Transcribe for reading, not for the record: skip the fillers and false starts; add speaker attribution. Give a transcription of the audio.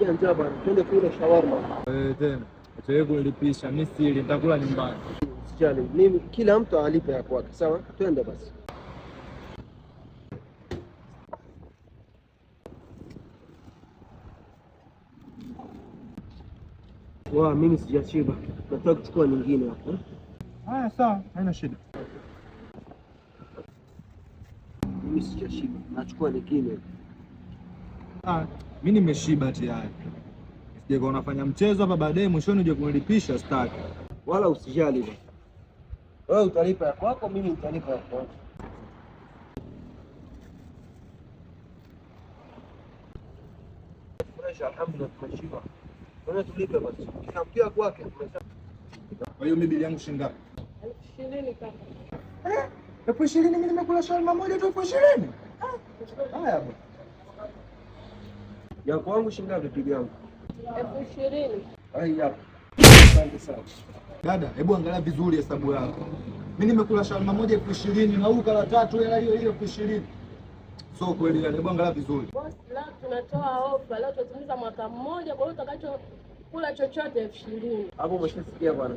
Speaker 1: nasikia njaa bwana. Twende kula shawarma.
Speaker 2: Tena. Acha kunilipisha, mimi sili, nitakula nyumbani.
Speaker 1: Usijali. Mimi kila mtu alipe ya kwake, sawa? Twende basi. Mimi sijashiba. Nataka kuchukua nyingine hapo.
Speaker 2: Haya sawa, haina shida.
Speaker 1: Mimi sijashiba. Nachukua nyingine.
Speaker 2: Mimi nimeshiba tayari. Sije kwa unafanya mchezo hapa baadaye mwishoni uje kunilipisha staki.
Speaker 1: Wala usijali basi. Wewe utalipa ya kwako, mimi nitalipa ya kwangu. Alhamdulillah tumeshiba. Bwana tulipe basi. Kila mtu kwake.
Speaker 2: Kwa hiyo mimi bili yangu shilingi ngapi?
Speaker 3: 20,000 kaka.
Speaker 2: 20,000 mimi nimekula shawarma moja tu 20,000. Haya bwana.
Speaker 1: Ya kwangu shilingi ngapi bibi yangu?
Speaker 3: 20,000.
Speaker 1: Haya. Asante sana.
Speaker 2: Dada, hebu angalia vizuri hesabu yako. Mimi nimekula shawarma moja 20,000 na huyu kala tatu hela hiyo 20,000. So kweli hebu angalia vizuri.
Speaker 3: Boss, leo tunatoa ofa. Leo tutimiza mwaka mmoja, kwa hiyo utakachokula chochote 20,000.
Speaker 1: Hapo umeshasikia bwana.